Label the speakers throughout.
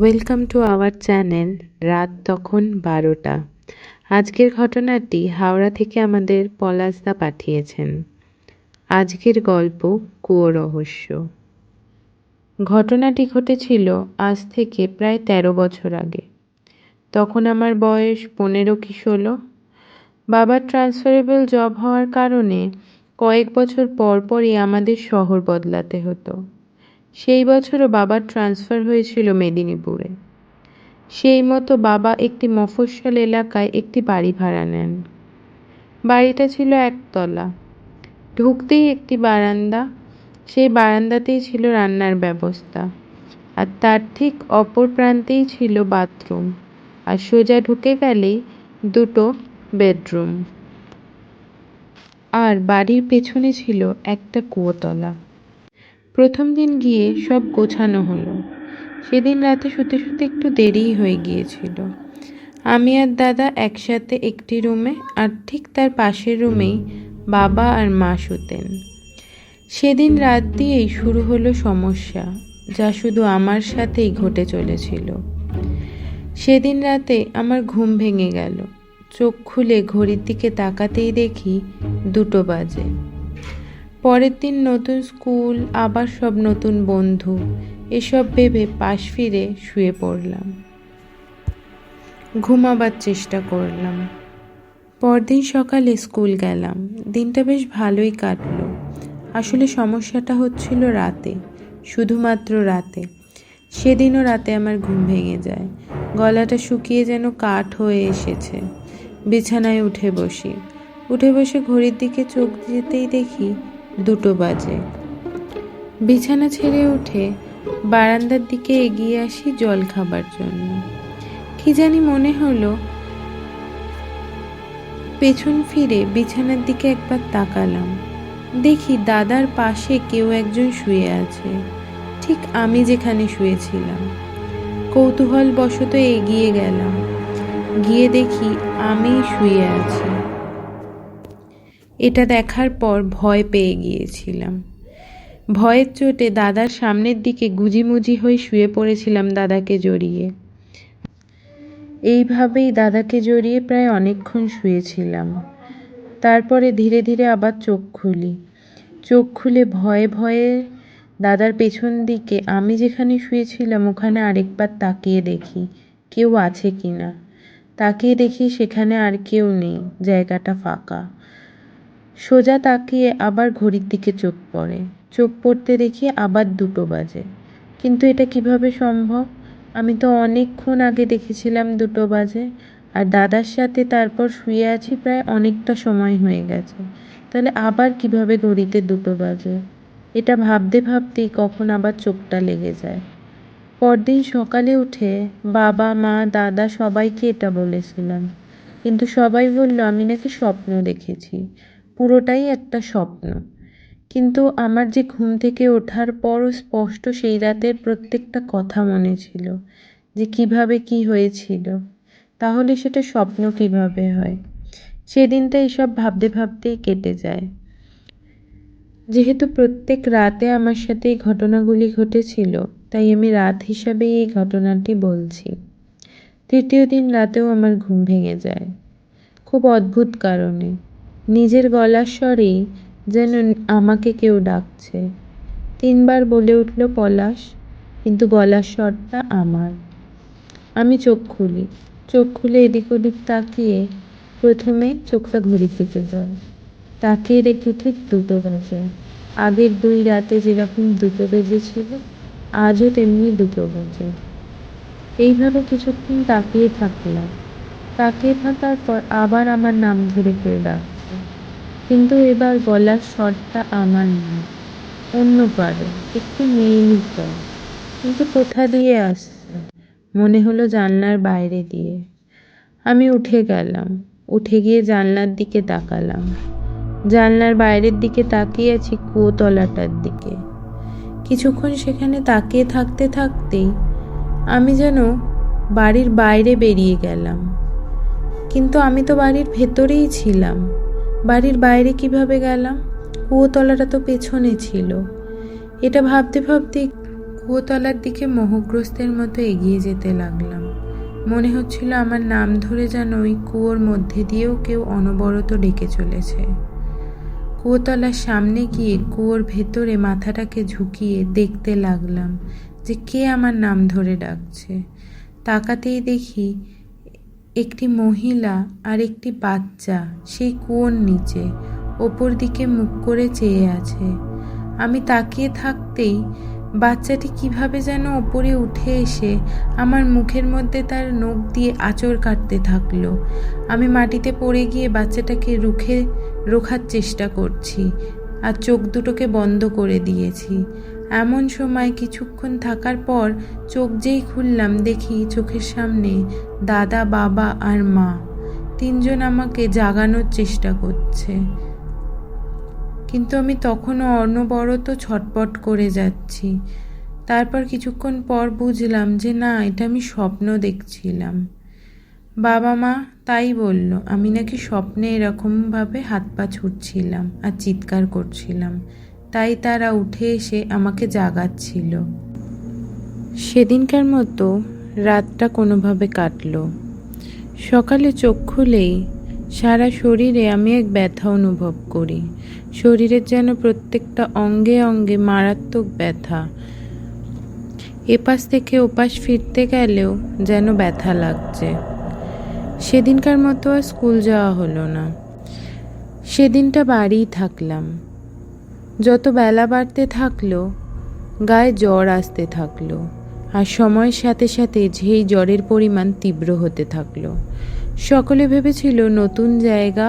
Speaker 1: Welcome to our channel. রাত তখন 12টা। আজকের ঘটনাটি হাওড়া থেকে আমাদের পলাশদা পাঠিয়েছেন। আজকের গল্প কুয়ো রহস্য। ঘটনাটি ঘটেছিল আজ থেকে প্রায় 13 বছর আগে। তখন আমার বয়স 15 কি 16। বাবার ট্রান্সফারেবল জব হওয়ার কারণে কয়েক বছর পর পরই আমাদের শহর বদলাতে হতো। সেই বছরও বাবার ট্রান্সফার হয়েছিল মেদিনীপুরে। সেই মতো বাবা একটি মফস্বল এলাকায় একটি বাড়ি ভাড়া নেন। বাড়িটা ছিল একতলা। ঢুকতেই একটি বারান্দা, সেই বারান্দাতেই ছিল রান্নার ব্যবস্থা, আর তার ঠিক অপর প্রান্তেই ছিল বাথরুম, আর সোজা ঢুকে গেলেই দুটো বেডরুম। আর বাড়ির পেছনে ছিল একটা কুয়োতলা। প্রথম দিন গিয়ে সব গোছানো হলো। সেদিন রাতে শুতে শুতে একটু দেরিই হয়ে গিয়েছিল। আমি আর দাদা একসাথে একটি রুমে, আর ঠিক তার পাশের রুমেই বাবা আর মা শুতেন। সেদিন রাত দিয়েই শুরু হলো সমস্যা, যা শুধু আমার সাথেই ঘটে চলেছিল। সেদিন রাতে আমার ঘুম ভেঙে গেল। চোখ খুলে ঘড়ির দিকে তাকাতেই দেখি 2টো বাজে। পরের দিন নতুন স্কুল, আবার সব নতুন বন্ধু, এসব ভেবে পাশ ফিরে শুয়ে পড়লাম। ঘুমাবার চেষ্টা করলাম। পরদিন সকালে স্কুল গেলাম। দিনটা বেশ ভালোই কাটলো। আসলে সমস্যাটা হচ্ছিল রাতে, শুধুমাত্র রাতে। সেদিনও রাতে আমার ঘুম ভেঙে যায়। গলাটা শুকিয়ে যেন কাঠ হয়ে এসেছে। বিছানায় উঠে বসে ঘড়ির দিকে চোখ যেতেই দেখি 2টো বাজে। বিছানা ছেড়ে উঠে বারান্দার দিকে এগিয়ে আসি জল খাবার জন্য। কি জানি মনে হলো, পেছন ফিরে বিছানার দিকে একবার তাকালাম। দেখি দাদার পাশে কেউ একজন শুয়ে আছে, ঠিক আমি যেখানে শুয়েছিলাম। কৌতূহলবশত এগিয়ে গেলাম। গিয়ে দেখি আমি শুয়ে আছি। এটা দেখার পর ভয় পেয়ে গিয়েছিলাম। ভয়ের চোটে দাদার সামনের দিকে গুজিমুজি হয়ে শুয়ে পড়েছিলাম দাদাকে জড়িয়ে। এইভাবেই দাদাকে জড়িয়ে প্রায় অনেকক্ষণ শুয়েছিলাম। তারপরে ধীরে ধীরে আবার চোখ খুলি। চোখ খুলে ভয়ে ভয়ে দাদার পেছন দিকে আমি যেখানে শুয়েছিলাম ওখানে আরেকবার তাকিয়ে দেখি কেউ আছে কিনা। তাকিয়ে দেখি সেখানে আর কেউ নেই, জায়গাটা ফাঁকা। সোজা তাকিয়ে আবার ঘড়ির দিকে চোখ পড়ে। চোখ পড়তে দেখি আবার 2টো বাজে। কিন্তু এটা কিভাবে সম্ভব? আমি তো অনেকক্ষণ আগে দেখেছিলাম 2টো বাজে, আর দাদার সাথে তারপর শুয়ে আছি প্রায় অনেকটা সময় হয়ে গেছে। তাহলে আবার কিভাবে ঘড়িতে 2টো বাজে? এটা ভাবতে ভাবতেই কখন আবার চোখটা লেগে যায়। পরদিন সকালে উঠে বাবা, মা, দাদা সবাইকে এটা বলেছিলাম, কিন্তু সবাই বলল আমি নাকি স্বপ্ন দেখেছি, পুরোটাই একটা স্বপ্ন। কিন্তু আমার যে ঘুম থেকে ওঠার পরও স্পষ্ট সেই রাতের প্রত্যেকটা কথা মনে ছিল, যে কিভাবে কি হয়েছিল। তাহলে সেটা স্বপ্ন কিভাবে হয়? সেদিনটা এইসব ভাবতে ভাবতেই কেটে যায়। যেহেতু প্রত্যেক রাতে আমার সাথে এই ঘটনাগুলি ঘটেছিল, তাই আমি রাত হিসাবেই এই ঘটনাটি বলছি। তৃতীয় দিন রাতেও আমার ঘুম ভেঙে যায়, খুব অদ্ভুত কারণে। নিজের গলার স্বরেই যেন আমাকে কেউ ডাকছে। 3বার বলে উঠল পলাশ, কিন্তু গলার স্বরটা আমার। আমি চোখ খুলি। চোখ খুলে এদিক ওদিক তাকিয়ে প্রথমে চোখটা ঘড়ির দিকে যায়। তাকিয়ে দেখি ঠিক 2টো বাজে। আগের 2 রাতে যেরকম 2টো বেজেছিল, আজও তেমনি 2টো বাজে। এইভাবে কিছুক্ষণ তাকিয়ে থাকলাম। তাকিয়ে থাকার পর আবার আমার নাম ধরে কেউ ডাকছে, কিন্তু এবার গলার স্বরটা আমার না, অন্য কারো, একটু মেয়েলি স্বর। কিন্তু কোথা দিয়ে আসছে? মনে হলো জানলার বাইরে দিয়ে। আমি উঠে গেলাম। উঠে গিয়ে জানলার দিকে তাকালাম। জানলার বাইরের দিকে তাকিয়ে আছি কুয়োতলাটার দিকে। কিছুক্ষণ সেখানে তাকিয়ে থাকতে থাকতেই আমি যেন বাড়ির বাইরে বেরিয়ে গেলাম। কিন্তু আমি তো বাড়ির ভেতরেই ছিলাম। বাড়ির বাইরে কিভাবে গেলাম? কুয়োতলাটা তো পেছনে ছিল। এটা ভাবতে ভাবতেই কুয়োতলার দিকে মোহগ্রস্তের মতো এগিয়ে যেতে লাগলাম। মনে হচ্ছিল আমার নাম ধরে যেন ওই কুয়োর মধ্যে দিয়েও কেউ অনবরত ডেকে চলেছে। কুয়োতলার সামনে গিয়ে কুয়োর ভেতরে মাথাটাকে ঝুঁকিয়ে দেখতে লাগলাম যে কে আমার নাম ধরে ডাকছে। তাকাতেই দেখি একটি মহিলা আর একটি বাচ্চা সেই কুয়োর নিচে ওপর দিকে মুখ করে চেয়ে আছে। আমি তাকিয়ে থাকতেই বাচ্চাটি কিভাবে যেন ওপরে উঠে এসে আমার মুখের মধ্যে তার নখ দিয়ে আঁচড় কাটতে থাকলো। আমি মাটিতে পড়ে গিয়ে বাচ্চাটাকে রোখার চেষ্টা করছি আর চোখ দুটোকে বন্ধ করে দিয়েছি। এমন সময় কিছুক্ষণ থাকার পর চোখ যেই খুললাম দেখি চোখের সামনে দাদা, বাবা আর মা তিনজন আমাকে জাগানোর চেষ্টা করছে, কিন্তু আমি তখনও অনবরত ছটপট করে যাচ্ছি। তারপর কিছুক্ষণ পর বুঝলাম যে না, এটা আমি স্বপ্ন দেখছিলাম। বাবা মা তাই বলল, আমি নাকি স্বপ্নে এরকমভাবে হাত পা ছুটছিলাম আর চিৎকার করছিলাম, তাই তারা উঠে এসে আমাকে জাগাচ্ছিল। সেদিনকার মতো রাতটা কোনোভাবে কাটলো। সকালে চোখ খুলেই সারা শরীরে আমি এক ব্যথা অনুভব করি। শরীরের যেন প্রত্যেকটা অঙ্গে অঙ্গে মারাত্মক ব্যথা। এপাশ থেকে ওপাশ ফিরতে গেলেও যেন ব্যথা লাগছে। সেদিনকার মতো আর স্কুল যাওয়া হলো না। সেদিনটা বাড়িই থাকলাম। যত বেলা বাড়তে থাকলো গায়ে জ্বর আসতে থাকলো, আর সময়ের সাথে সাথে যেই জ্বরের পরিমাণ তীব্র হতে থাকলো। সকলে ভেবেছিল নতুন জায়গা,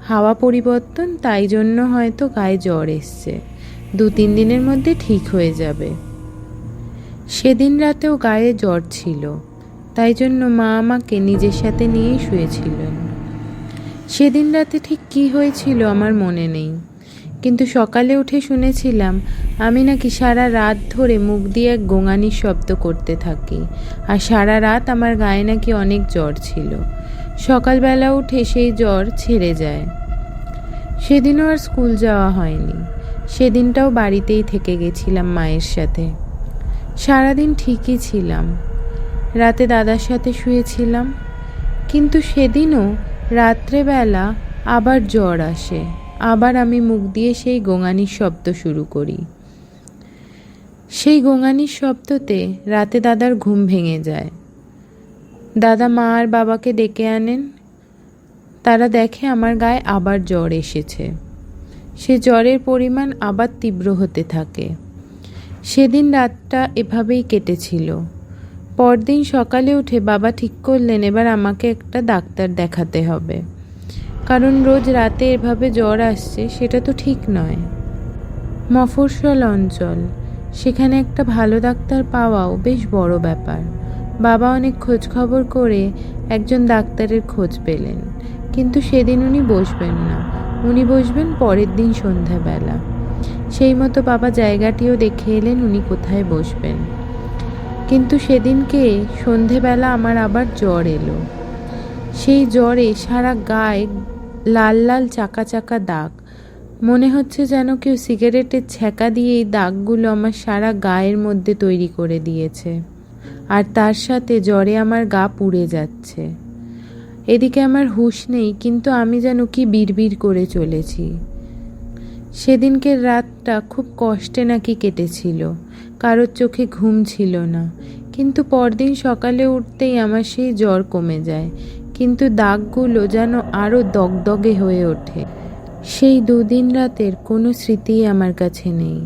Speaker 1: হাওয়া পরিবর্তন, তাই জন্য হয়তো গায়ে জ্বর এসছে, 2-3 দিনের মধ্যে ঠিক হয়ে যাবে। সেদিন রাতেও গায়ে জ্বর ছিল, তাই জন্য মা আমাকে নিজের সাথে নিয়েই শুয়েছিলেন। সেদিন রাতে ঠিক কী হয়েছিল আমার মনে নেই, কিন্তু সকালে উঠে শুনেছিলাম আমি নাকি সারা রাত ধরে মুখ দিয়ে এক গোঙানির শব্দ করতে থাকি, আর সারা রাত আমার গায়ে নাকি অনেক জ্বর ছিল। সকালবেলা উঠে সেই জ্বর ছেড়ে যায়। সেদিনও আর স্কুল যাওয়া হয়নি। সেদিনটাও বাড়িতেই থেকে গেছিলাম মায়ের সাথে। সারাদিন ঠিকই ছিলাম, রাতে দাদার সাথে শুয়েছিলাম, কিন্তু সেদিনও রাত্রেবেলা আবার জ্বর আসে, আবার আমি মুখ দিয়ে সেই গোঙানির শব্দ শুরু করি। সেই গোঙানির শব্দতে রাতে দাদার ঘুম ভেঙে যায়। দাদা মা আর বাবাকে ডেকে আনেন। তারা দেখে আমার গায়ে আবার জ্বর এসেছে। সে জ্বরের পরিমাণ আবার তীব্র হতে থাকে। সেদিন রাতটা এভাবেই কেটেছিল। পরদিন সকালে উঠে বাবা ঠিক করলেন এবার আমাকে একটা ডাক্তার দেখাতে হবে, কারণ রোজ রাতে এভাবে জ্বর আসছে সেটা তো ঠিক নয়। মফস্বল অঞ্চল, সেখানে একটা ভালো ডাক্তার পাওয়াও বেশ বড় ব্যাপার। বাবা অনেক খোঁজ খবর করে একজন ডাক্তারের খোঁজ পেলেন, কিন্তু সেদিন উনি বসবেন না, উনি বসবেন পরের দিন সন্ধ্যাবেলা। সেই মতো বাবা জায়গাটিও দেখে এলেন উনি কোথায় বসবেন। কিন্তু সেদিনকে সন্ধেবেলা আমার আবার জ্বর এলো। সেই জ্বরে সারা গায়ে লাল লাল চাকা চাকা দাগ। মনে হচ্ছে যেন কেউ সিগারেটের ছ্যাঁকা দিয়ে এই দাগগুলো আমার সারা গায়ের মধ্যে তৈরি করে দিয়েছে, আর তার সাথে জ্বরে আমার গা পুড়ে যাচ্ছে। এদিকে আমার হুঁশ নেই, কিন্তু আমি যেন কি বিড়বিড় করে চলেছি। সেদিনকের রাতটা খুব কষ্টে নাকি কেটেছিল, কারোর চোখে ঘুম ছিল না, কিন্তু পরদিন সকালে উঠতেই আমার সেই জ্বর কমে যায়, কিন্তু দাগগুলো যেন আরও দগদগে হয়ে ওঠে। সেই 2 দিন রাতের কোনো স্মৃতিই আমার কাছে নেই।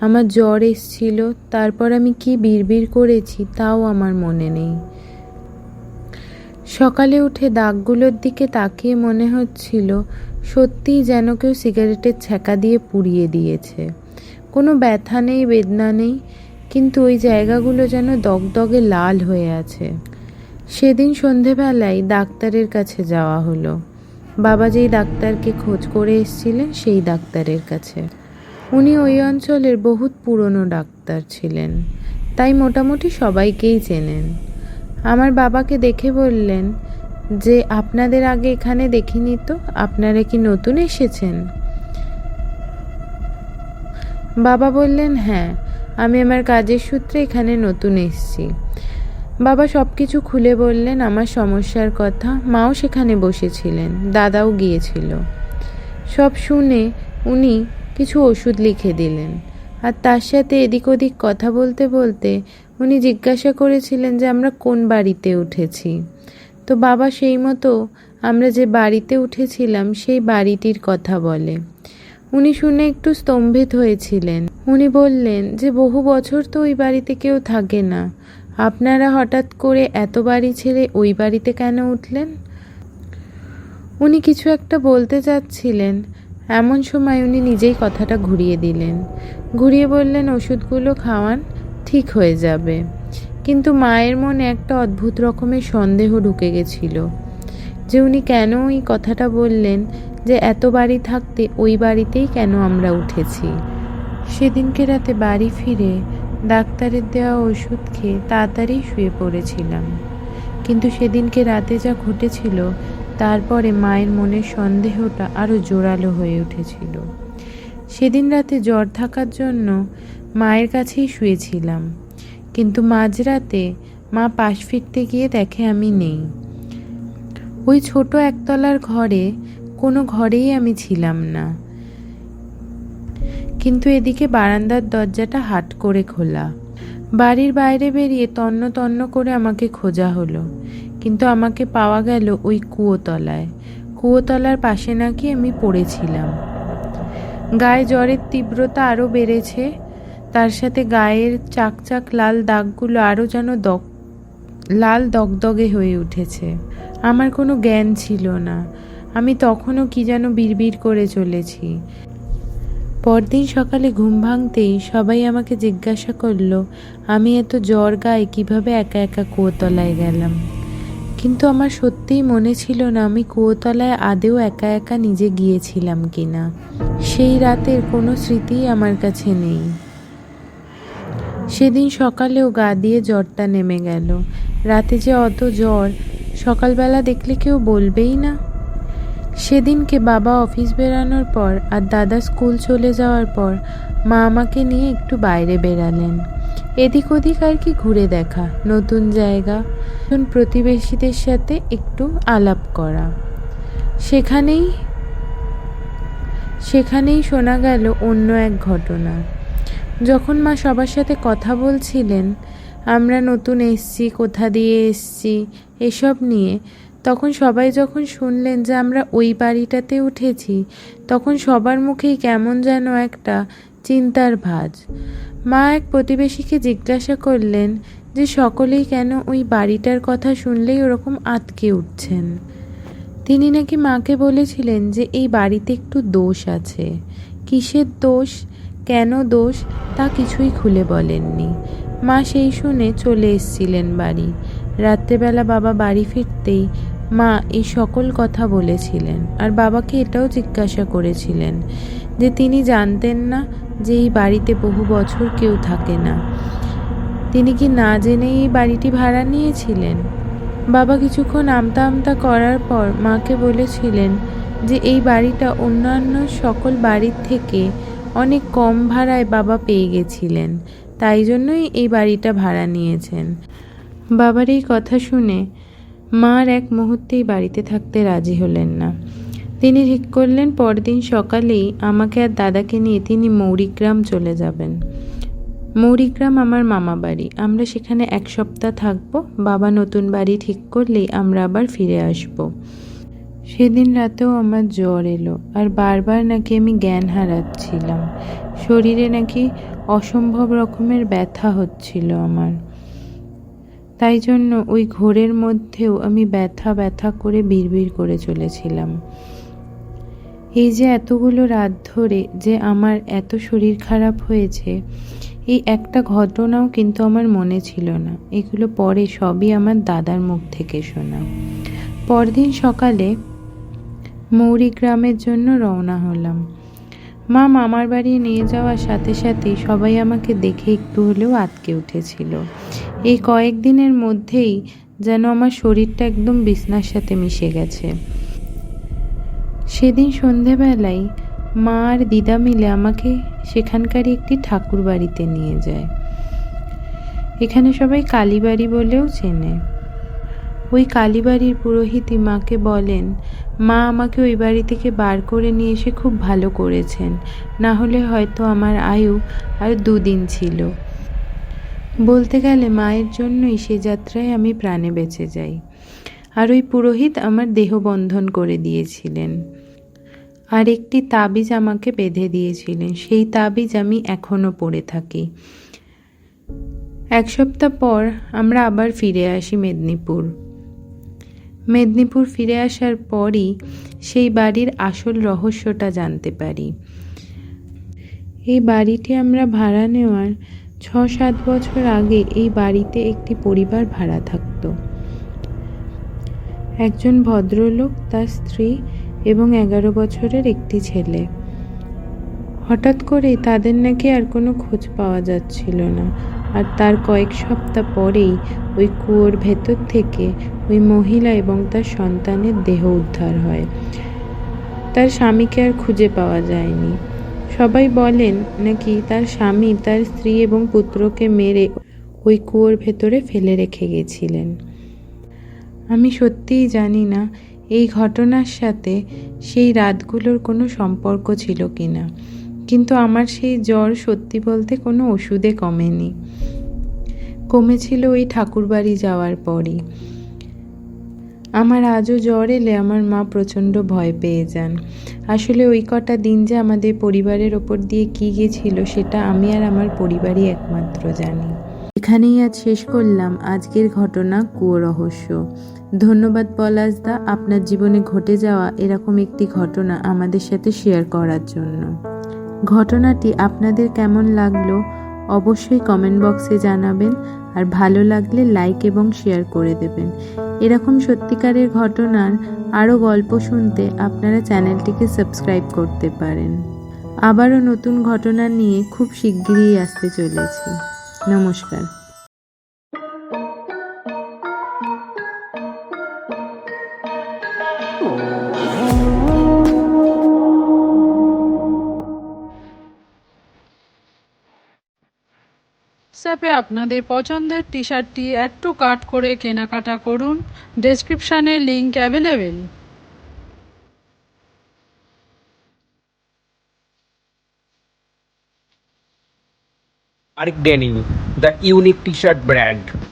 Speaker 1: আমার জ্বর এসছিল, তারপর আমি কি বিড়বিড় করেছি তাও আমার মনে নেই। সকালে উঠে দাগগুলোর দিকে তাকিয়ে মনে হচ্ছিল সত্যিই যেন কেউ সিগারেটের ছ্যাঁকা দিয়ে পুড়িয়ে দিয়েছে। কোনো ব্যথা নেই, বেদনা নেই, কিন্তু ওই জায়গাগুলো যেন দগদগে লাল হয়ে আছে। সেদিন সন্ধেবেলায় ডাক্তারের কাছে যাওয়া হলো। বাবা যেই ডাক্তারকে খোঁজ করে এসেছিলেন সেই ডাক্তারের কাছে। উনি ওই অঞ্চলের বহুত পুরনো ডাক্তার ছিলেন, তাই মোটামুটি সবাইকেই চেনেন। আমার বাবাকে দেখে বললেন যে আপনাদের আগে এখানে দেখিনি তো, আপনারা কি নতুন এসেছেন? বাবা বললেন হ্যাঁ, আমি আমার কাজের সূত্রে এখানে নতুন এসেছি। বাবা সব কিছু খুলে বললেন আমার সমস্যার কথা। মাও সেখানে বসেছিলেন, দাদাও গিয়েছিল। সব শুনে উনি কিছু ওষুধ লিখে দিলেন, আর তার সাথে এদিক ওদিক কথা বলতে বলতে উনি জিজ্ঞাসা করেছিলেন যে আমরা কোন বাড়িতে উঠেছি। তো বাবা সেই মতো আমরা যে বাড়িতে উঠেছিলাম সেই বাড়িটির কথা বলে। উনি শুনে একটু স্তম্ভিত হয়েছিলেন। উনি বললেন যে বহু বছর তো ওই বাড়িতে কেউ থাকে না, আপনারা হঠাৎ করে এত বাড়ি ছেড়ে ওই বাড়িতে কেন উঠলেন? উনি কিছু একটা বলতে চাচ্ছিলেন, এমন সময় উনি নিজেই কথাটা ঘুরিয়ে দিলেন। ঘুরিয়ে বললেন ওষুধগুলো খাওয়ান, ঠিক হয়ে যাবে। কিন্তু মায়ের মনে একটা অদ্ভুত রকমের সন্দেহ ঢুকে গেছিল যে উনি কেন ওই কথাটা বললেন যে এত বাড়ি থাকতে ওই বাড়িতেই কেন আমরা উঠেছি। সেদিনকে রাতে বাড়ি ফিরে ডাক্তারের দেওয়া ওষুধ খেয়ে তাড়াতাড়ি শুয়ে পড়েছিলাম। কিন্তু সেদিনকে রাতে যা ঘটেছিল তারপরে মায়ের মনের সন্দেহটা আরও জোরালো হয়ে উঠেছিল। সেদিন রাতে জ্বর থাকার জন্য মায়ের কাছেই শুয়েছিলাম, কিন্তু মাঝরাতে মা পাশ ফিরতে গিয়ে দেখে আমি নেই। ওই ছোট একতলার ঘরে কোনো ঘরেই আমি ছিলাম না, কিন্তু এদিকে বারান্দার দরজাটা হাট করে খোলা। বাড়ির বাইরে বেরিয়ে তন্ন তন্ন করে আমাকে খোঁজা হলো, কিন্তু আমাকে পাওয়া গেল ওই কুয়োতলায়। কুয়োতলার পাশে নাকি আমি পড়েছিলাম। গায়ে জ্বরের তীব্রতা আরও বেড়েছে, তার সাথে গায়ের চাকচাক লাল দাগগুলো আরও যেন লাল দগদগে হয়ে উঠেছে। আমার কোনো জ্ঞান ছিল না, আমি তখনও কি যেন বিড়বিড় করে চলেছি। পরদিন সকালে ঘুম ভাঙতেই সবাই আমাকে জিজ্ঞাসা করলো আমি এত জ্বর গায়ে কিভাবে একা একা কুয়োতলায় গেলাম। কিন্তু আমার সত্যিই মনে ছিল না আমি কুয়োতলায় আদেও একা একা নিজে গিয়েছিলাম কিনা। সেই রাতের কোনো স্মৃতিই আমার কাছে নেই। সেদিন সকালেও গা দিয়ে জ্বরটা নেমে গেল। রাতে যে অত জ্বর, সকালবেলা দেখলে কেউ বলবেই না। সেদিনকে বাবা অফিস বেরানোর পর আর দাদা স্কুল চলে যাওয়ার পর মা আমাকে নিয়ে একটু বাইরে বেরালেন। এদিক ওদিক আর কি ঘুরে দেখা, নতুন জায়গা, নতুন প্রতিবেশীদের সাথে একটু আলাপ করা। সেখানেই শোনা গেল অন্য এক ঘটনা। যখন মা সবার সাথে কথা বলছিলেন আমরা নতুন এসছি, কোথা দিয়ে এসছি এসব নিয়ে, তখন সবাই যখন শুনলেন যে আমরা ওই বাড়িটাতে উঠেছি, তখন সবার মুখেই কেমন যেন একটা চিন্তার ভাঁজ। মা এক প্রতিবেশীকে জিজ্ঞাসা করলেন যে সকলেই কেন ওই বাড়িটার কথা শুনলেই ওরকম আঁতকে উঠছেন। তিনি নাকি মাকে বলেছিলেন যে এই বাড়িতে একটু দোষ আছে। কিসের দোষ, কেন দোষ, তা কিছুই খুলে বলেননি। মা সেই শুনে চলে এসেছিলেন বাড়ি। রাত্রেবেলা বাবা বাড়ি ফিরতেই মা এই সকল কথা বলেছিলেন, আর বাবাকে এটাও জিজ্ঞাসা করেছিলেন যে তিনি জানতেন না যে এই বাড়িতে বহু বছর কেউ থাকে না, তিনি কি না জেনেই এই বাড়িটি ভাড়া নিয়েছিলেন। বাবা কিছুক্ষণ আমতা আমতা করার পর মাকে বলেছিলেন যে এই বাড়িটা অন্যান্য সকল বাড়ির থেকে অনেক কম ভাড়ায় বাবা পেয়ে গেছিলেন, তাই জন্যই এই বাড়িটা ভাড়া নিয়েছেন। বাবার এই কথা শুনে মার এক মুহূর্তেই বাড়িতে থাকতে রাজি হলেন না। তিনি ঠিক করলেন পরদিন সকালেই আমাকে আর দাদাকে নিয়ে তিনি মৌরিগ্রাম চলে যাবেন। মৌরিগ্রাম আমার মামা বাড়ি, আমরা সেখানে 1 সপ্তাহ থাকবো। বাবা নতুন বাড়ি ঠিক করলেই আমরা আবার ফিরে আসব। সেদিন রাতেও আমার জ্বর এলো, আর বারবার নাকি আমি জ্ঞান হারাচ্ছিলাম। শরীরে নাকি অসম্ভব রকমের ব্যথা হচ্ছিল আমার। তাই জন্য ওই ঘোরের মধ্যেও আমি ব্যথা ব্যথা করে বিড়বিড় করে চলেছিলাম। এই যে এতগুলো রাত ধরে যে আমার এত শরীর খারাপ হয়েছে, এই একটা ঘটনাও কিন্তু আমার মনে ছিল না। এগুলো পরে সবই আমার দাদার মুখ থেকে শোনা। পরদিন সকালে মৌরিগ্রামের জন্য রওনা হলাম। মা মামার বাড়ি নিয়ে যাওয়ার সাথে সাথেই সবাই আমাকে দেখে একটু হলেও আঁতকে উঠেছিল। এই কয়েকদিনের মধ্যেই যেন আমার শরীরটা একদম বিছনার সাথে মিশে গেছে। সেদিন সন্ধেবেলায় মা আর দিদা মিলে আমাকে সেখানকারই একটি ঠাকুর বাড়িতে নিয়ে যায়। এখানে সবাই কালীবাড়ি বলেও চেনে। ওই কালীবাড়ির পুরোহিতই মাকে বলেন, মা আমাকে ওই বাড়ি থেকে বার করে নিয়ে এসে খুব ভালো করেছেন, না হলে হয়তো আমার আয়ু আর 2 দিন ছিল। বলতে গেলে মায়ের জন্যই সে যাত্রায় আমি প্রাণে বেঁচে যাই। আর ওই পুরোহিত আমার দেহ বন্ধন করে দিয়েছিলেন, আর একটি তাবিজ আমাকে বেঁধে দিয়েছিলেন। সেই তাবিজ আমি এখনও পড়ে থাকি। 1 সপ্তাহ পর আমরা আবার ফিরে আসি মেদিনীপুর। মেদিনীপুর ফিরে আসার পরই সেই বাড়ির আসল রহস্যটা জানতে পারি। এই বাড়িটি আমরা ভাড়া নেওয়ার 6-7 বছর আগে এই বাড়িতে একটি পরিবার ভাড়া থাকত। একজন ভদ্রলোক, তার স্ত্রী এবং 11 বছরের একটি ছেলে। হঠাৎ করেই তাদের নাকি আর কোনো খোঁজ পাওয়া যাচ্ছিল না। আর তার কয়েক সপ্তাহ পরেই ওই কুয়োর ভেতর থেকে ওই মহিলা এবং তার সন্তানের দেহ উদ্ধার হয়। তার স্বামীকে আর খুঁজে পাওয়া যায়নি। সবাই বলেন নাকি তার স্বামী তার স্ত্রী এবং পুত্রকে মেরে ওই কুয়োর ভেতরে ফেলে রেখে গেছিলেন। আমি সত্যিই জানি না এই ঘটনার সাথে সেই রাতগুলোর কোনো সম্পর্ক ছিল কিনা, কিন্তু আমার সেই জ্বর সত্যি বলতে কোনো ওষুধে কমেনি। কমেছিল ওই ঠাকুরবাড়ি যাওয়ার পরই। আমার আজও জ্বর এলে আমার মা প্রচণ্ড ভয় পেয়ে যান। আসলে ওই কটা দিন যে আমাদের পরিবারের ওপর দিয়ে কী গেছিল সেটা আমি আর আমার পরিবারই একমাত্র জানি। এখানেই আজ শেষ করলাম আজকের ঘটনা কুয়ো রহস্য। ধন্যবাদ পলাশদা, আপনার জীবনে ঘটে যাওয়া এরকম একটি ঘটনা আমাদের সাথে শেয়ার করার জন্য। ঘটনাটি আপনাদের কেমন লাগলো অবশ্যই কমেন্ট বক্সে জানাবেন, আর ভালো লাগলে লাইক এবং শেয়ার করে দেবেন। এরকম সত্যিকারের ঘটনার আরও গল্প শুনতে আপনারা চ্যানেলটিকে সাবস্ক্রাইব করতে পারেন। আবারও নতুন ঘটনা নিয়ে খুব শিগগিরই আসতে চলেছি। নমস্কার।
Speaker 2: হোয়াটসঅ্যাপে আপনাদের পছন্দের টি শার্টটি অ্যাড টু কার্ট করে কেনাকাটা করুন। ডেসক্রিপশানে link available.
Speaker 3: Arik Denim, the unique t-shirt brand.